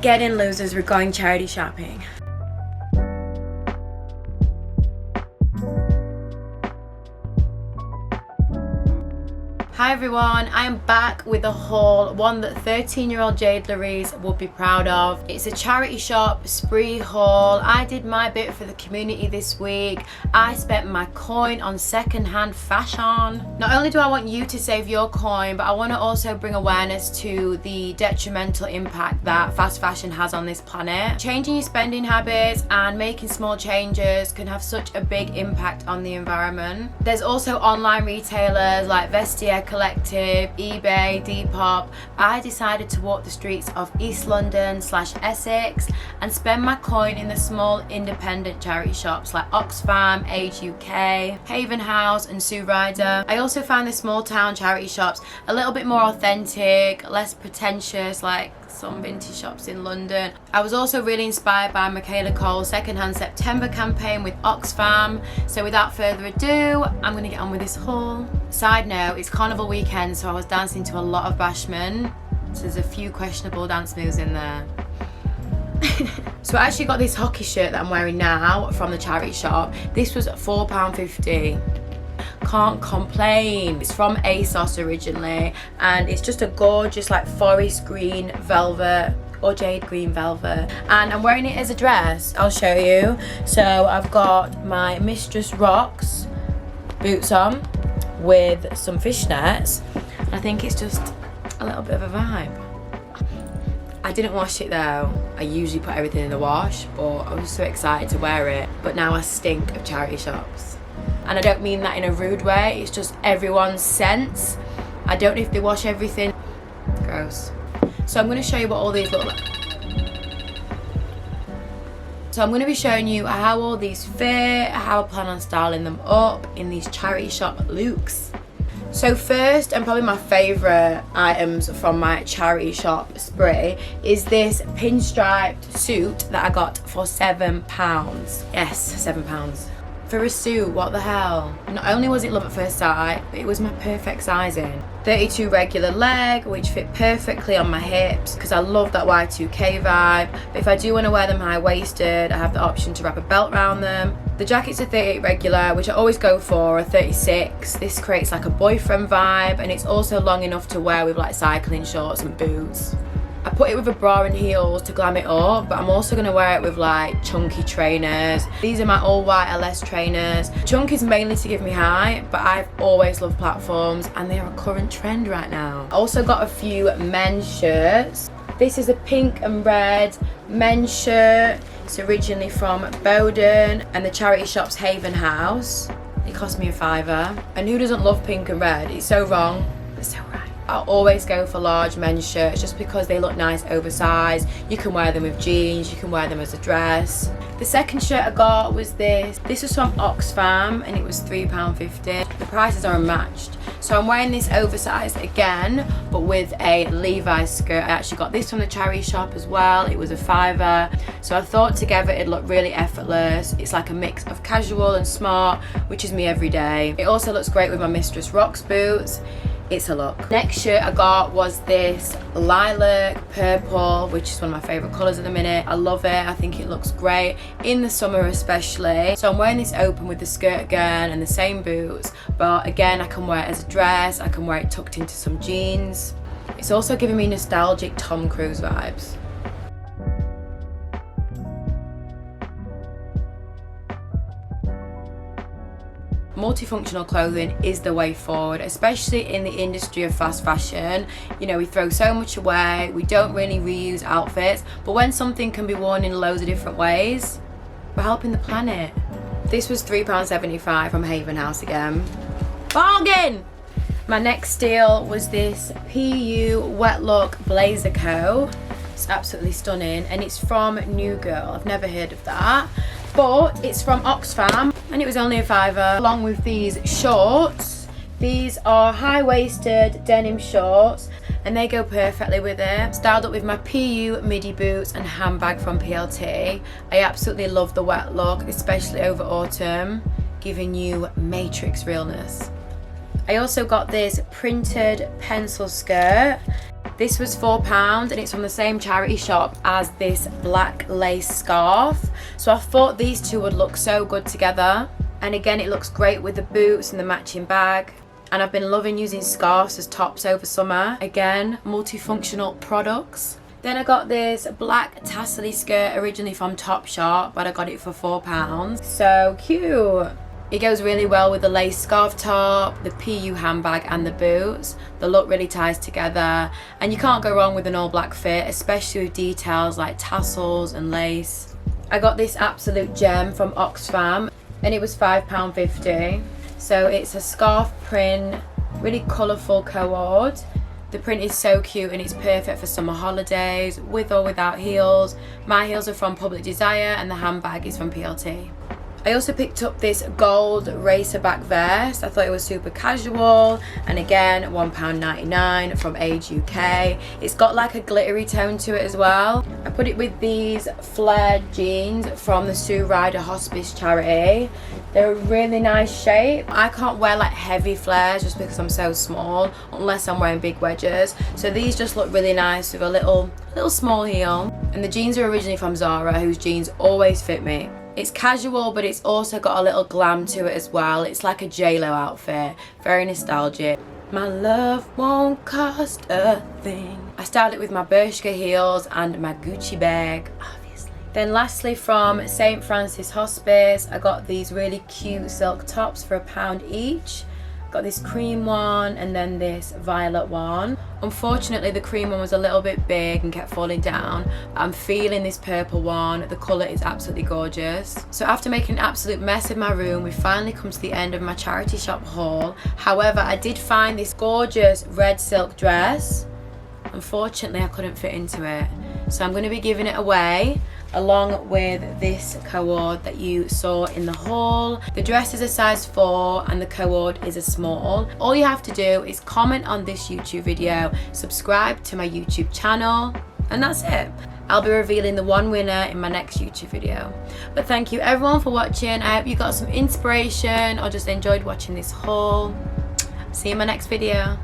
Get in, losers, we're going charity shopping. Hi everyone, I am back with a haul, one that 13-year-old Jade Louise would be proud of. It's a charity shop spree haul. I did my bit for the community this week. I spent my coin on second-hand fashion. Not only do I want you to save your coin, but I want to also bring awareness to the detrimental impact that fast fashion has on this planet. Changing your spending habits and making small changes can have such a big impact on the environment. There's also online retailers like Vestiaire Collective, eBay, Depop. I decided to walk the streets of East London / Essex and spend my coin in the small independent charity shops like Oxfam, Age UK, Haven House and Sue Ryder. I also found the small town charity shops a little bit more authentic, less pretentious like some vintage shops in London. I was also really inspired by Michaela Cole's Secondhand September campaign with Oxfam. So without further ado, I'm gonna get on with this haul. Side note, it's carnival weekend, so I was dancing to a lot of bashment. So there's a few questionable dance moves in there. So I actually got this hockey shirt that I'm wearing now from the charity shop. This was £4.50. Can't complain. It's from ASOS originally, and it's just a gorgeous like forest green velvet or jade green velvet, and I'm wearing it as a dress. I'll show you. So I've got my Mistress Rocks boots on with some fishnets. I think it's just a little bit of a vibe. I didn't wash it though. I usually put everything in the wash, but I was so excited to wear it. But now I stink of charity shops. And I don't mean that in a rude way, it's just everyone's sense. I don't know if they wash everything. Gross. So I'm going to show you what all these look like. So I'm going to be showing you how all these fit, how I plan on styling them up in these charity shop looks. So first, and probably my favourite items from my charity shop spree, is this pinstriped suit that I got for £7. Yes, £7. For a suit, what the hell? Not only was it love at first sight, but it was my perfect sizing. 32 regular leg, which fit perfectly on my hips because I love that Y2K vibe. But if I do want to wear them high-waisted, I have the option to wrap a belt around them. The jackets are 38 regular, which I always go for, a 36. This creates like a boyfriend vibe, and it's also long enough to wear with like cycling shorts and boots. I put it with a bra and heels to glam it up, but I'm also going to wear it with like chunky trainers. These are my all white LS trainers. Chunky is mainly to give me height, but I've always loved platforms and they are a current trend right now. I also got a few men's shirts. This is a pink and red men's shirt. It's originally from Bowden and the charity shop's Haven House. It cost me £5. And who doesn't love pink and red? It's so wrong, but so right. I'll always go for large men's shirts just because they look nice oversized. You can wear them with jeans, you can wear them as a dress. The second shirt I got was this. This was from Oxfam and it was £3.50. The prices are unmatched. So I'm wearing this oversized again, but with a Levi's skirt. I actually got this from the charity shop as well. It was a £5. So I thought together it'd look really effortless. It's like a mix of casual and smart, which is me every day. It also looks great with my Mistress Rocks boots. It's a look. Next shirt I got was this lilac purple, which is one of my favourite colours at the minute. I love it. I think it looks great in the summer especially. So I'm wearing this open with the skirt again and the same boots, but again I can wear it as a dress. I can wear it tucked into some jeans. It's also giving me nostalgic Tom Cruise vibes. Multifunctional clothing is the way forward, especially in the industry of fast fashion. You know, we throw so much away, we don't really reuse outfits, but when something can be worn in loads of different ways, we're helping the planet. This was £3.75 from Haven House again. Bargain! My next steal was this PU Wet Look blazer coat. It's absolutely stunning and it's from New Girl. I've never heard of that, but it's from Oxfam and it was only a £5. Along with these shorts. These are high-waisted denim shorts and they go perfectly with it. Styled up with my PU midi boots and handbag from PLT. I absolutely love the wet look, especially over autumn, giving you Matrix realness. I also got this printed pencil skirt This was £4 and it's from the same charity shop as this black lace scarf. So I thought these two would look so good together. And again, it looks great with the boots and the matching bag. And I've been loving using scarves as tops over summer. Again, multifunctional products. Then I got this black tassel skirt originally from Topshop, but I got it for £4. So cute. It goes really well with the lace scarf top, the PU handbag and the boots. The look really ties together and you can't go wrong with an all black fit, especially with details like tassels and lace. I got this absolute gem from Oxfam and it was £5.50. So it's a scarf print, really colourful cord. The print is so cute and it's perfect for summer holidays, with or without heels. My heels are from Public Desire and the handbag is from PLT. I also picked up this gold racer back vest. I thought it was super casual, and again £1.99 from Age UK. It's got like a glittery tone to it as well. I put it with these flared jeans from the Sue Ryder Hospice charity. They're a really nice shape. I can't wear like heavy flares just because I'm so small, unless I'm wearing big wedges. So these just look really nice with a little small heel. And the jeans are originally from Zara, whose jeans always fit me. It's casual, but it's also got a little glam to it as well. It's like a J-Lo outfit, very nostalgic. My love won't cost a thing. I styled it with my Bershka heels and my Gucci bag, obviously. Then lastly, from St. Francis Hospice, I got these really cute silk tops for £1 each. Got this cream one and then this violet one. Unfortunately, the cream one was a little bit big and kept falling down. I'm feeling this purple one. The colour is absolutely gorgeous. So after making an absolute mess of my room, we finally come to the end of my charity shop haul. However, I did find this gorgeous red silk dress. Unfortunately, I couldn't fit into it. So I'm going to be giving it away, along with this cord that you saw in the haul. The dress is a size 4 and the cord is a small. All you have to do is comment on this YouTube video, subscribe to my YouTube channel, and that's it. I'll be revealing the one winner in my next YouTube video. But thank you everyone for watching. I hope you got some inspiration or just enjoyed watching this haul. See you in my next video.